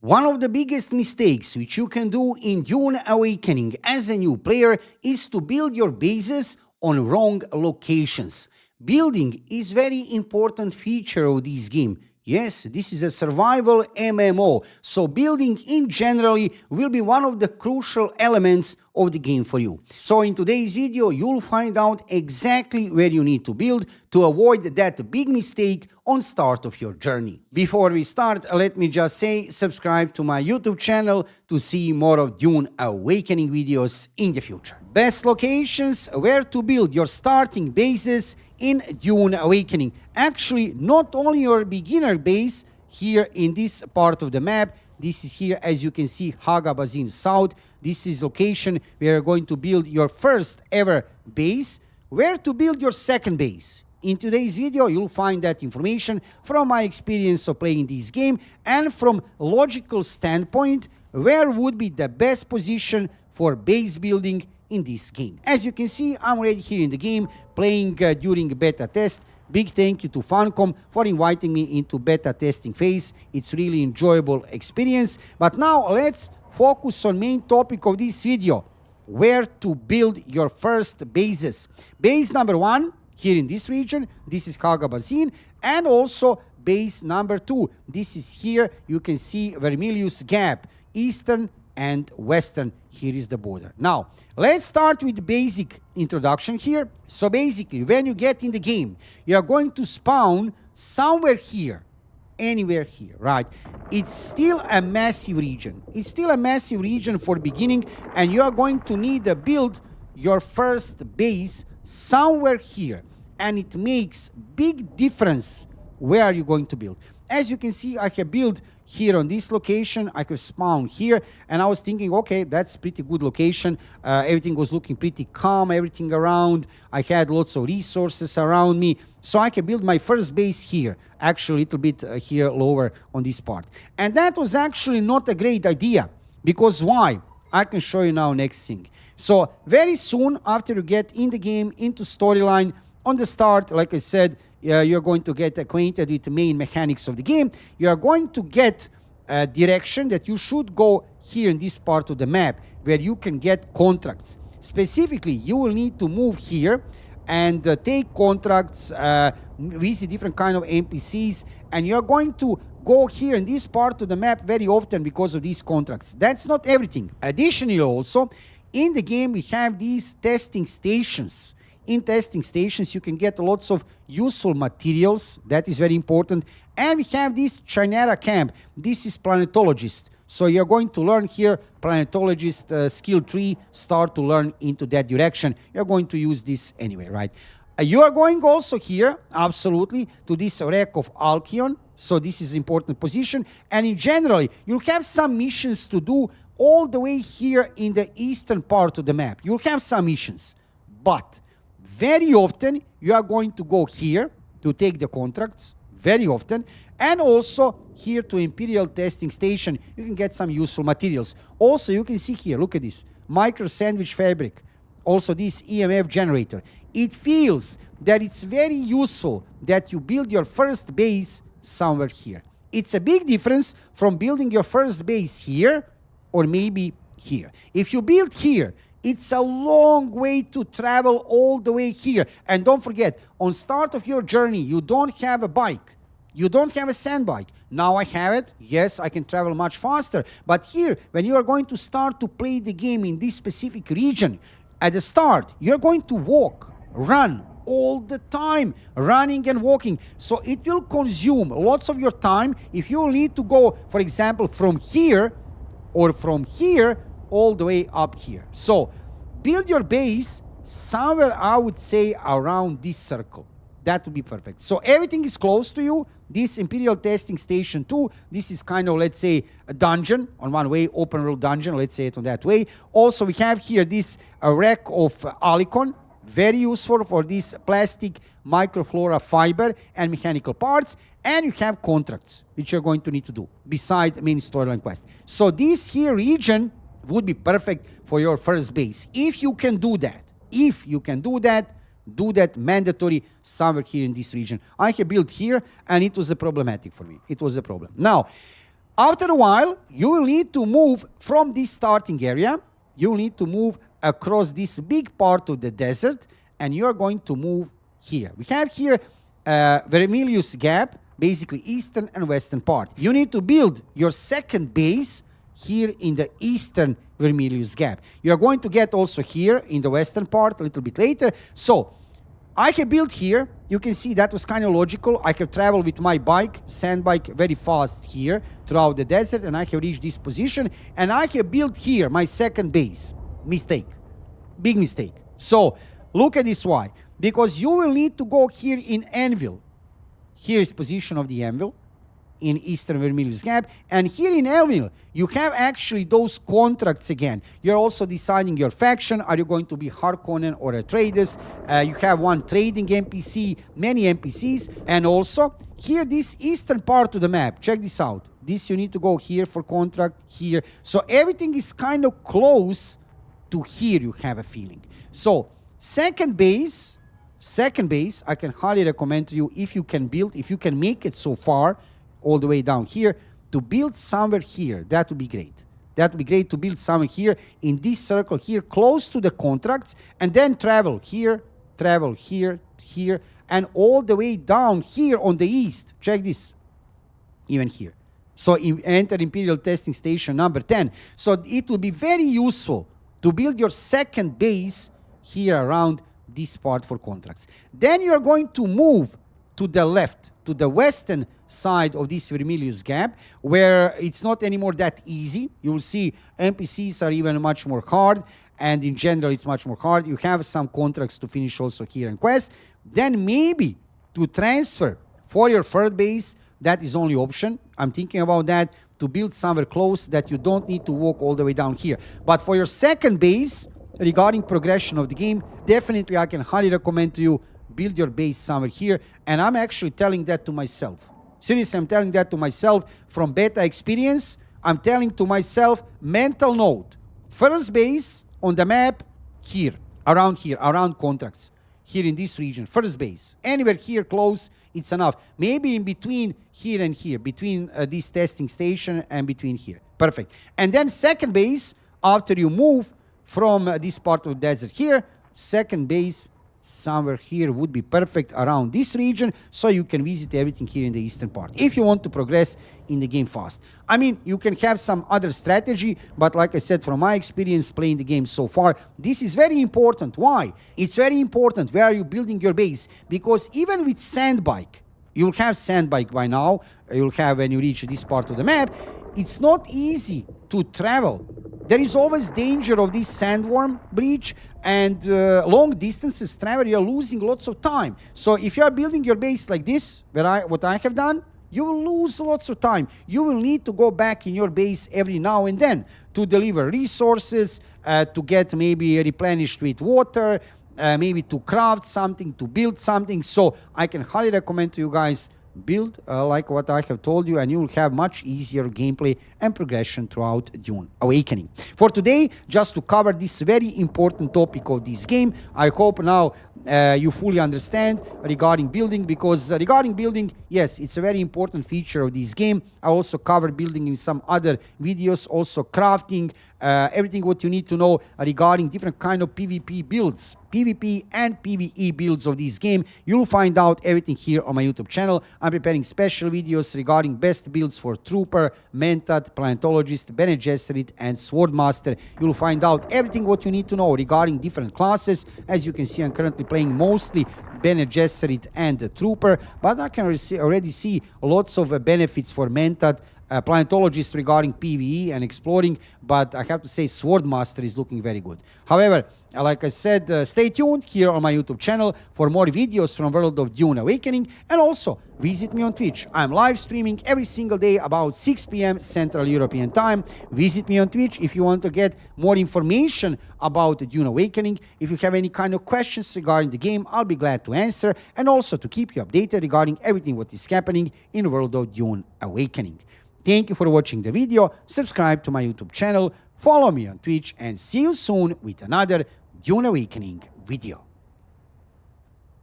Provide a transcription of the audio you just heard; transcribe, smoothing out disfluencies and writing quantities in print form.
One of the biggest mistakes which you can do in Dune Awakening as a new player is to build your bases on wrong locations. Building is very important feature of this game. Yes, this is a survival MMO, so building in generally will be one of the crucial elements of the game for you. So in today's video, you'll find out exactly where you need to build to avoid that big mistake on start of your journey. Before we start, let me just say subscribe to my YouTube channel to see more of Dune Awakening videos in the future. Best locations where to build your starting bases in Dune Awakening. Actually, not only your beginner base here in this part of the map. This is here, as you can see, Hagabazin South. This is location where you're going to build your first ever base. Where to build your second base. In today's video, you'll find that information from my experience of playing this game and from logical standpoint, where would be the best position for base building in this game. As you can see, I'm already here in the game playing during beta test. Big thank you to Funcom for inviting me into beta testing phase. It's really enjoyable experience. But now let's focus on main topic of this video, where to build your first bases. Base number 1 here in this region, this is Hagabazin, and also base number 2. This is here, you can see Vermilius Gap, eastern and western. Here is the border. Now, let's start with the basic introduction here. So basically, when you get in the game, you are going to spawn somewhere here, anywhere here, right? It's still a massive region. It's still a massive region for beginning, and you are going to need to build your first base somewhere here. And it makes big difference where you're going to build. As you can see, I have built here on this location. I have spawned here, and I was thinking, okay, that's pretty good location. Everything was looking pretty calm, everything around. I had lots of resources around me. So I can build my first base here, actually a little bit here lower on this part. And that was actually not a great idea, because why? I can show you now next thing. So very soon after you get in the game, into storyline, on the start, like I said, you're going to get acquainted with the main mechanics of the game. You are going to get a direction that you should go here in this part of the map where you can get contracts. Specifically, you will need to move here and take contracts, visit different kind of NPCs, and you're going to go here in this part of the map very often because of these contracts. That's not everything. Additionally also, in the game we have these testing stations. In testing stations, you can get lots of useful materials. That is very important. And we have this Chimera camp. This is planetologist. So you're going to learn here planetologist skill tree, start to learn into that direction. You're going to use this anyway, right? You are going also here, absolutely, to this wreck of Alkion. So this is an important position. And in general, you'll have some missions to do all the way here in the eastern part of the map. You'll have some missions. But very often, you are going to go here to take the contracts, very often, and also here to Imperial Testing Station, you can get some useful materials. Also, you can see here, look at this, micro sandwich fabric, also this EMF generator. It feels that it's very useful that you build your first base somewhere here. It's a big difference from building your first base here or maybe here. If you build here, it's a long way to travel all the way here. And don't forget, on start of your journey, you don't have a bike. You don't have a sand bike. Now I have it. Yes, I can travel much faster. But here, when you are going to start to play the game in this specific region, at the start, you're going to walk, run all the time, running and walking. So it will consume lots of your time if you need to go, for example, from here or from here all the way up here. So build your base somewhere, I would say, around this circle. That would be perfect. So everything is close to you. This Imperial Testing Station 2, this is kind of, let's say, a dungeon on one way, open world dungeon, let's say it on that way. Also, we have here this wreck of Alicon, very useful for this plastic microflora fiber and mechanical parts. And you have contracts, which you're going to need to do, beside main storyline quest. So this here region would be perfect for your first base. If you can do that, do that mandatory somewhere here in this region. I have built here, and it was a problematic for me. It was a problem. Now, After a while, you will need to move from this starting area. You will need to move across this big part of the desert, and you are going to move here. We have here Vermilius Gap, basically eastern and western part. You need to build your second base here in the eastern Vermilius Gap. You are going to get also here in the western part a little bit later. So I have built here. You can see that was kind of logical. I have traveled with my bike, sand bike, very fast here throughout the desert, and I have reached this position, and I have built here my second base. Mistake. Big mistake. So look at this why. Because you will need to go here in anvil. Here is position of the anvil in eastern Vermilius Gap, and here in anvil you have actually those contracts again. You're also deciding your faction. Are you going to be Harkonnen or Atreides? You have one trading NPC, many NPCs, and also here this eastern part of the map. Check this out. This you need to go here for contract, here. So everything is kind of close to here, you have a feeling. So second base, I can highly recommend to you, if you can build, if you can make it so far, all the way down here, to build somewhere here. That would be great. That would be great to build somewhere here, in this circle here, close to the contracts, and then travel here, here, and all the way down here on the east. Check this. Even here. So enter Imperial Testing Station number 10. So it will be very useful to build your second base here around this part for contracts. Then you are going to move to the left, to the western side of this Vermilius Gap, where it's not anymore that easy. You will see NPCs are even much more hard, and in general it's much more hard. You have some contracts to finish also here in quest. Then maybe to transfer for your third base, that is only option. I'm thinking about that, to build somewhere close that you don't need to walk all the way down here. But for your second base, regarding progression of the game, definitely I can highly recommend to you, build your base somewhere here. And I'm actually telling that to myself. Seriously, I'm telling that to myself from beta experience. I'm telling to myself, mental note, first base on the map here, around contracts, here in this region, first base. Anywhere here close, it's enough. Maybe in between here and here, between this testing station and between here. Perfect. And then second base, after you move from this part of the desert here, second base somewhere here would be perfect around this region, so you can visit everything here in the eastern part if you want to progress in the game fast. I mean, you can have some other strategy, but like I said, from my experience playing the game so far, this is very important. Why? It's very important where you're building your base, because even with sand bike, you'll have sand bike by now, you'll have when you reach this part of the map, it's not easy to travel. There is always danger of this sandworm breach, and long distances travel, you're losing lots of time. So if you are building your base like this, what I have done, you will lose lots of time. You will need to go back in your base every now and then to deliver resources, to get maybe replenished with water, maybe to craft something, to build something. So I can highly recommend to you guys, build like what I have told you, and you will have much easier gameplay and progression throughout Dune Awakening. For today, just to cover this very important topic of this game, I hope now you fully understand regarding building, because regarding building, yes, it's a very important feature of this game. I also covered building in some other videos, also crafting, everything what you need to know regarding different kind of PvP builds, PvP and PvE builds of this game. You'll find out everything here on my YouTube channel. I'm preparing special videos regarding best builds for Trooper, Mentat, Planetologist, Bene Gesserit, and Swordmaster. You'll find out everything what you need to know regarding different classes. As you can see, I'm currently playing mostly Bene Gesserit and Trooper, but I can already see lots of benefits for Mentat, Planetologist regarding PvE and exploring, but I have to say Swordmaster is looking very good. However, like I said, stay tuned here on my YouTube channel for more videos from World of Dune Awakening, and also visit me on Twitch. I'm live streaming every single day about 6 p.m. Central European Time. Visit me on Twitch if you want to get more information about Dune Awakening. If you have any kind of questions regarding the game, I'll be glad to answer, and also to keep you updated regarding everything what is happening in World of Dune Awakening. Thank you for watching the video, subscribe to my YouTube channel, follow me on Twitch, and see you soon with another Dune Awakening video.